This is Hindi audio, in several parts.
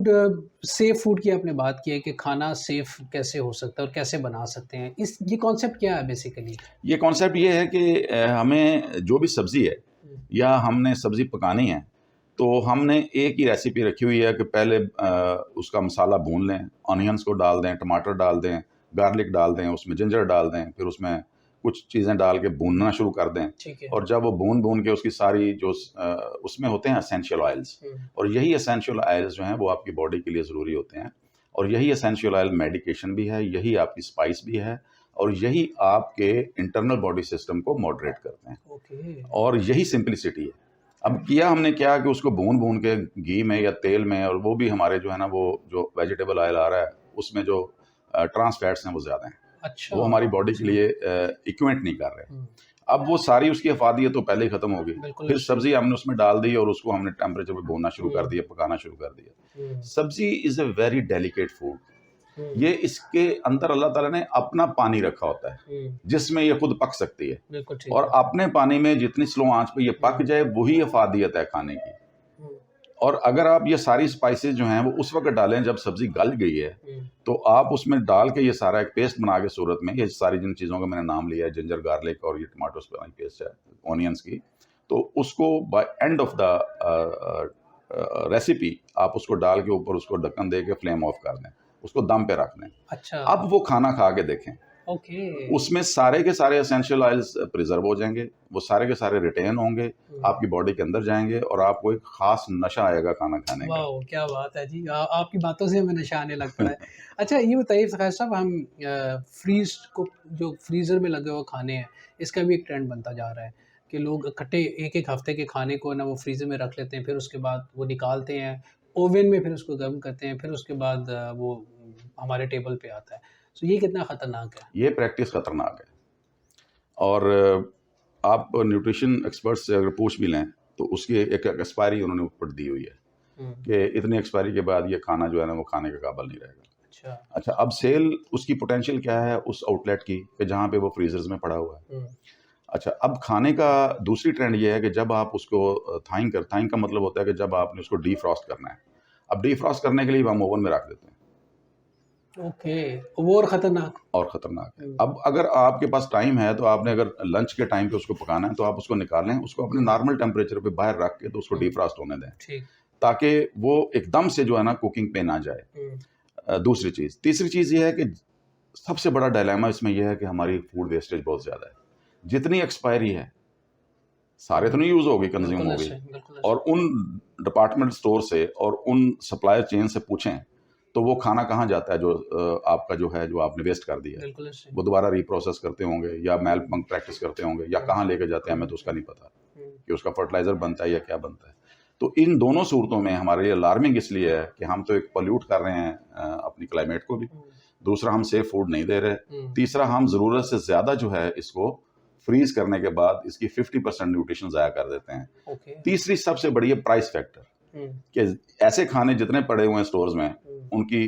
सेफ फूड की आपने बात की है कि खाना सेफ कैसे हो सकता है और कैसे बना सकते हैं। इस ये कॉन्सेप्ट क्या है बेसिकली? ये कॉन्सेप्ट ये है कि हमें जो भी सब्ज़ी है हुँ, या हमने सब्ज़ी पकानी है, तो हमने एक ही रेसिपी रखी हुई है कि पहले उसका मसाला भून लें, ऑनियंस को डाल दें, टमाटर डाल दें, गार्लिक डाल दें, उसमें जिंजर डाल दें, फिर उसमें कुछ चीज़ें डाल के भूनना शुरू कर दें। ठीक है। और जब वो भून-भून के उसकी सारी जो उसमें होते हैं एसेंशियल ऑयल्स, हुँ, और यही एसेंशियल ऑयल्स जो हैं वो आपकी बॉडी के लिए ज़रूरी होते हैं। और यही एसेंशियल ऑयल मेडिकेशन भी है, यही आपकी स्पाइस भी है, और यही आपके इंटरनल बॉडी सिस्टम को मॉडरेट करते हैं। ओके। और यही सिंप्लिसिटी है। अब किया हमने क्या कि उसको भून-भून के घी में या तेल में, और वो भी हमारे जो है ना, वो जो वेजिटेबल ऑयल आ रहा है उसमें जो ट्रांस फैट्स हैं वो ज़्यादा हैं। अच्छा, वो हमारी बॉडी के जी। लिए इक्विवेंट नहीं कर रहे। हुँ, अब वो सारी उसकी अफ़ादियत तो पहले ही ख़त्म हो गई। बिल्कुल फिर सही। सब्ज़ी हमने उसमें डाल दी और उसको हमने टेम्परेचर पे भूनना शुरू कर हुँ, दिया, पकाना शुरू कर दिया। Hmm, sabzi is a very delicate food. हुँ, ये इसके अंदर अल्लाह ताला ने अपना पानी रखा होता है, हुँ, जिसमें ये खुद पक सकती है। बिल्कुल ठीक और है। अपने पानी में जितनी स्लो आँच पे ये पक हुँ, जाए, वही अफ़ादियत है खाने की। हुँ, और अगर आप ये सारी स्पाइसेस जो हैं वो उस वक़्त डालें जब सब्ज़ी गल गई है, हुँ, तो आप उसमें डाल के ये सारा एक पेस्ट बना के सूरत में, ये सारी जिन चीज़ों का मैंने नाम लिया है, जिंजर गार्लिक और ये टमाटो पेस्ट है, ऑनियंस की, तो उसको by end of the recipe आप उसको डाल के ऊपर उसको ढक्कन दे के फ्लेम ऑफ कर दें, उसको दम पे रख दें। अच्छा, अब वो खाना खा के देखें, ओके। उसमें सारे के सारे एसेंशियल ऑयल्स प्रिजर्व हो जाएँगे, वो सारे के सारे रिटेन होंगे, हुँ, आपकी बॉडी के अंदर जाएँगे और आपको एक ख़ास नशा आएगा खाना खाने का। वाओ! क्या बात है जी। आपकी बातों से हमें नशा आने लग पड़ा है। अच्छा ये बताइए फ़ैज़ साहब हम फ्रीज़ को जो फ्रीज़र में लगे हुए खाने हैं, इसका भी एक ट्रेंड बनता जा रहा है कि लोग इकट्ठे 1-1 हफ़्ते के खाने को ना वो फ्रीज़र में रख लेते हैं, फिर उसके बाद वो निकालते हैं, ओवन में फिर उसको गर्म करते हैं, फिर उसके बाद वो हमारे टेबल पे आता है। सो ये कितना खतरनाक है? ये प्रैक्टिस खतरनाक है। और आप न्यूट्रिशन एक्सपर्ट्स से अगर पूछ भी लें, तो उसकी एक एक्सपायरी उन्होंने ऊपर दी हुई है हुँ, कि इतनी एक्सपायरी के बाद ये खाना जो है ना वो खाने के काबिल नहीं रहेगा। अच्छा। अच्छा, अब सेल उसकी पोटेंशियल क्या है उस आउटलेट की कि जहाँ पे वो फ्रीजर्स में पड़ा हुआ है। हुँ, अच्छा, अब खाने का दूसरी ट्रेंड ये है कि जब आप उसको थाइंग का मतलब होता है कि जब आपने उसको डीफ्रॉस्ट करना है। अब डीफ्रॉस्ट करने के लिए हम ओवन में रख देते हैं, ओके, वो और खतरनाक। और ख़तरनाक है। हुँ, अब अगर आपके पास टाइम है, तो आपने अगर लंच के टाइम पे उसको पकाना है, तो आप उसको निकालें, उसको अपने हुँ, नॉर्मल टेम्परेचर पे बाहर रख के तो उसको हुँ, डीफ्रॉस्ट होने दें, ठीक। ताकि वो एकदम से जो है ना कुकिंग पे ना जाए। हुँ, दूसरी चीज़, तीसरी चीज़ ये है कि सबसे बड़ा डायलेमा इसमें ये है कि हमारी फूड वेस्टेज बहुत ज़्यादा है। जितनी एक्सपायरी है, सारे तो हुँ, नहीं यूज़ हो गई, कंज़्यूम बिल्कुल हो गई। ऐसे, बिल्कुल और ऐसे। उन डिपार्टमेंट स्टोर से और उन सप्लायर चेन से पूछें, तो वो खाना कहाँ जाता है जो आपका जो है, जो आपने वेस्ट कर दिया है। बिल्कुल ऐसे। वो दोबारा रिप्रोसेस करते होंगे या हुँ, मेल्ट प्रैक्टिस करते होंगे या हुँ, कहाँ लेके जाते हैं, हमें हुँ, तो उसका नहीं पता हुँ, कि उसका फर्टिलाइज़र बनता है या क्या बनता है। तो इन दोनों सूरतों में हमारे लिए अलार्मिंग इसलिए है कि हम तो एक पॉल्यूट कर रहे हैं अपनी क्लाइमेट को भी, हुँ, दूसरा हम सेफ फूड नहीं दे रहे, हुँ, तीसरा हम ज़रूरत से ज़्यादा जो है इसको फ्रीज़ करने के बाद इसकी 50% न्यूट्रिशन ज़ाया कर देते हैं। ओके। तीसरी सबसे बड़ी है प्राइस फैक्टर, हुँ, कि ऐसे खाने जितने पड़े हुए हैं स्टोर्स में, हुँ, उनकी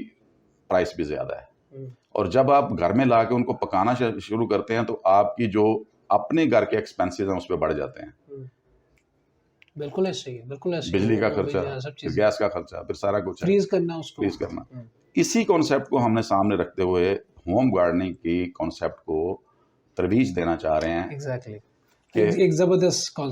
प्राइस भी ज़्यादा है। हुँ, और जब आप घर में लाके उनको पकाना शुरू करते हैं, तो आपकी जो अपने घर के एक्सपेंसेस हैं, उस पे बढ़ जाते हैं। हुँ। बिल्कुल ऐसे ही है, बिल्कुल ऐसे ही है। बिजली का वो भी खर्चा, सब फिर चीज़ें गैस का खर्चा, फिर सारा कुछ है, फ्रीज़ करना उसको। फ्रीज़ करना। हुँ, इसी कॉन्सेप्ट को हमने सामने रखते हुए होम गार्डनिंग की कॉन्सेप्ट को तरवीज देना चाह रहे हैं एग्ज़ैक्टली। कि एक एक ज़बरदस्त कॉन्सेप्ट